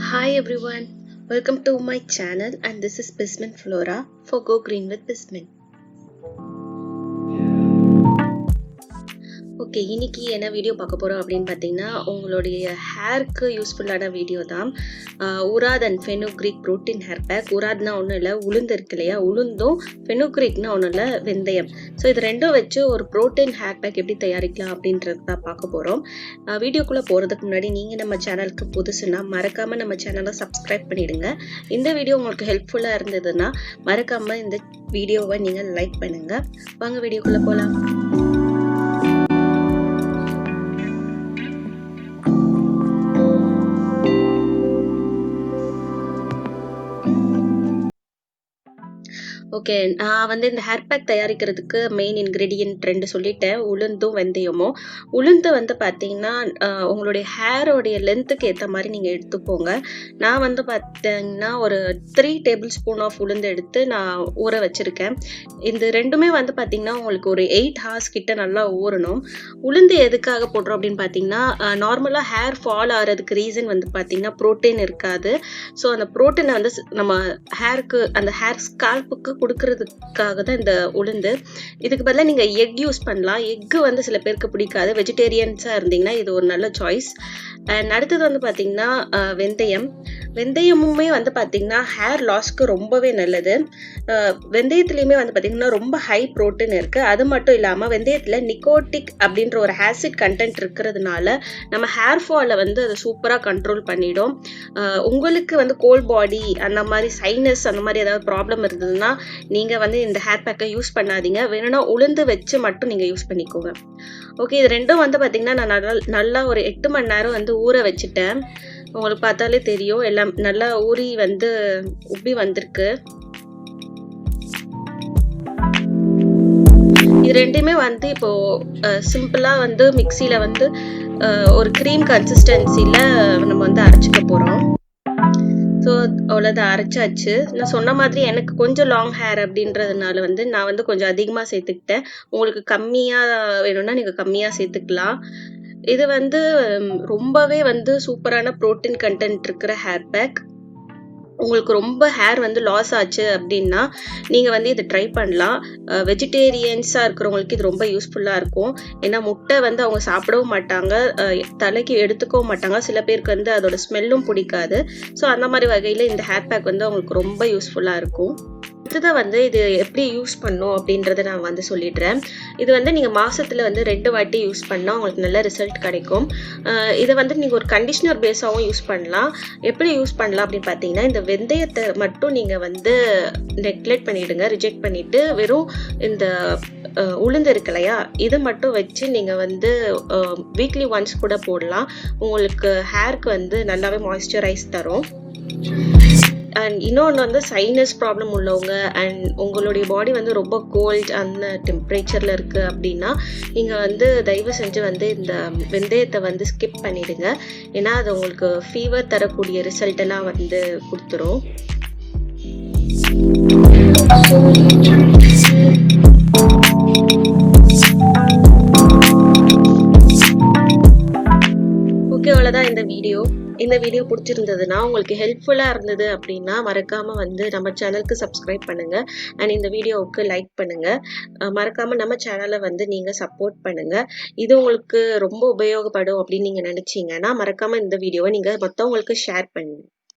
Hi everyone, welcome to my channel and this is Bismin Flora for Go Green with Bismin. Okay, இன்னைக்கு என்ன video பார்க்க போகிறோம் அப்படின்னு பார்த்தீங்கன்னா, உங்களுடைய ஹேருக்கு யூஸ்ஃபுல்லான வீடியோ தான். Urad and fenugreek protein hair pack. உராத்னா ஒன்றும் இல்லை, உளுந்து இருக்கு இல்லையா, உளுந்தும் ஃபெனுக்ரீக்னா ஒன்றும் இல்லை, வெந்தயம். ஸோ இது ரெண்டும் வச்சு ஒரு ப்ரோட்டீன் ஹேர் பேக் எப்படி தயாரிக்கலாம் அப்படின்றது தான் பார்க்க போகிறோம். வீடியோக்குள்ளே போகிறதுக்கு முன்னாடி நீங்கள் நம்ம சேனலுக்கு புதுசுன்னா மறக்காமல் நம்ம சேனலை சப்ஸ்கிரைப் பண்ணிவிடுங்க. இந்த வீடியோ உங்களுக்கு ஹெல்ப்ஃபுல்லாக இருந்ததுன்னா மறக்காமல் இந்த வீடியோவை நீங்கள் லைக் பண்ணுங்கள். வாங்க வீடியோக்குள்ளே போகலாம். ஓகே, நான் இந்த ஹேர் பேக் தயாரிக்கிறதுக்கு மெயின் இன்க்ரீடியன்ட் 2 சொல்லிட்டேன், உளுந்தும் வெந்தயமும். உளுந்து பார்த்தீங்கன்னா உங்களுடைய ஹேரோடைய லென்த்துக்கு ஏற்ற மாதிரி நீங்கள் எடுத்துக்கோங்க. நான் பார்த்தீங்கன்னா ஒரு 3 டேபிள் ஸ்பூன் ஆஃப் உளுந்து எடுத்து நான் ஊற வச்சுருக்கேன். இந்த ரெண்டுமே பார்த்தீங்கன்னா உங்களுக்கு ஒரு 8 ஹார்ஸ் கிட்ட நல்லா ஊறணும். உளுந்து எதுக்காக போடுறோம் அப்படின்னு பார்த்தீங்கன்னா, நார்மலாக ஹேர் ஃபால் ஆகிறதுக்கு ரீசன் பார்த்தீங்கன்னா ப்ரோட்டீன் இருக்காது. ஸோ அந்த ப்ரோட்டீனை நம்ம ஹேருக்கு, அந்த ஹேர் ஸ்கால்ப்புக்கு கொடுக்கறதுக்காக தான் இந்த உளுந்து. இதுக்கு பதிலாக நீங்கள் எக் யூஸ் பண்ணலாம். எக்கு சில பேருக்கு பிடிக்காது. வெஜிடேரியன்ஸாக இருந்தீங்கன்னா இது ஒரு நல்ல சாய்ஸ். அண்ட் அடுத்தது பார்த்தீங்கன்னா வெந்தயமுமே பார்த்தீங்கன்னா ஹேர் லாஸ்க்கு ரொம்பவே நல்லது. வெந்தயத்துலேயுமே பார்த்தீங்கன்னா ரொம்ப ஹை ப்ரோட்டீன் இருக்குது. அது மட்டும் இல்லாமல் வெந்தயத்தில் நிக்கோட்டிக் அப்படின்ற ஒரு ஆசிட் கண்டென்ட் இருக்கிறதுனால நம்ம ஹேர் ஃபாலை அதை சூப்பராக கண்ட்ரோல் பண்ணிடும். உங்களுக்கு கோல்ட் பாடி, அந்த மாதிரி சைனஸ், அந்த மாதிரி ஏதாவது ப்ராப்ளம் இருந்ததுன்னா நீங்கள் இந்த ஹேர் பேக்கை யூஸ் பண்ணாதீங்க. வேணும்னா உளுந்து வச்சு மட்டும் நீங்கள் யூஸ் பண்ணிக்கோங்க. ஓகே, இது ரெண்டும் பார்த்தீங்கன்னா நான் நல்லா ஒரு 8 மணி நேரம் ஊற வச்சுட்டேன். உங்களுக்கு பார்த்தாலே தெரியும், எல்லாம் நல்லா ஊறி உப்பி வந்திருக்கு. இது ரெண்டுமே இப்போ சிம்பிளா மிக்சியில ஒரு க்ரீம் கன்சிஸ்டன்சில நம்ம அரைச்சிக்க போறோம். ஸோ அவ்வளோதான், அரைச்சாச்சு. நான் சொன்ன மாதிரி எனக்கு கொஞ்சம் லாங் ஹேர் அப்படின்றதுனால நான் கொஞ்சம் அதிகமாக சேர்த்துக்கிட்டேன். உங்களுக்கு கம்மியாக வேணும்னா நீங்கள் கம்மியாக சேர்த்துக்கலாம். இது ரொம்பவே சூப்பரான ப்ரோட்டீன் கண்டென்ட் இருக்கிற ஹேர் பேக். உங்களுக்கு ரொம்ப ஹேர் லாஸ் ஆச்சு அப்படின்னா நீங்கள் இதை ட்ரை பண்ணலாம். வெஜிடேரியன்ஸாக இருக்கிறவங்களுக்கு இது ரொம்ப யூஸ்ஃபுல்லாக இருக்கும். ஏன்னா முட்டை அவங்க சாப்பிடவும் மாட்டாங்க, தலைக்கு எடுத்துக்கவும் மாட்டாங்க. சில பேருக்கு அதோட ஸ்மெல்லும் பிடிக்காது. ஸோ அந்த மாதிரி வகையில் இந்த ஹேர் பேக் அவங்களுக்கு ரொம்ப யூஸ்ஃபுல்லாக இருக்கும். இதுதான் இது எப்படி யூஸ் பண்ணும் அப்படின்றத நான் சொல்லிடுறேன். இது நீங்கள் மாதத்தில் 2 வாட்டி யூஸ் பண்ணால் உங்களுக்கு நல்ல ரிசல்ட் கிடைக்கும். இதை நீங்கள் ஒரு கண்டிஷ்னர் பேஸாகவும் யூஸ் பண்ணலாம். எப்படி யூஸ் பண்ணலாம் அப்படின்னு பார்த்தீங்கன்னா, இந்த வெந்தயத்தை மட்டும் நீங்கள் நெக்லெக்ட் பண்ணிவிடுங்க, ரிஜெக்ட் பண்ணிவிட்டு வெறும் இந்த உளுந்து இருக்கு இல்லையா, இது மட்டும் வச்சு நீங்கள் வீக்லி ஒன்ஸ் கூட போடலாம். உங்களுக்கு ஹேருக்கு நல்லாவே மாய்ஸ்சரைஸ் தரும். அண்ட் இன்னொன்று சைனஸ் ப்ராப்ளம் உள்ளவங்க அண்ட் உங்களுடைய பாடி ரொம்ப கோல்ட் அந்த டெம்பரேச்சரில் இருக்குது அப்படின்னா நீங்கள் தயவு செஞ்சு இந்த வெந்தயத்தை ஸ்கிப் பண்ணிடுங்க. ஏன்னா அது உங்களுக்கு ஃபீவர் தரக்கூடிய ரிசல்ட் எல்லாம் கொடுத்துரும். ஓகே, அவ்வளோதான் இந்த வீடியோ பிடிச்சிருந்ததுன்னா, உங்களுக்கு ஹெல்ப்ஃபுல்லாக இருந்தது அப்படின்னா மறக்காமல் நம்ம சேனலுக்கு சப்ஸ்கிரைப் பண்ணுங்கள். அண்ட் இந்த வீடியோவுக்கு லைக் பண்ணுங்கள். மறக்காமல் நம்ம சேனலை நீங்கள் சப்போர்ட் பண்ணுங்கள். இது உங்களுக்கு ரொம்ப உபயோகப்படும் அப்படின்னு நீங்கள் நினச்சிங்கன்னா மறக்காமல் இந்த வீடியோவை நீங்கள் மற்றவங்களுக்கு ஷேர் பண்ணுங்கள்.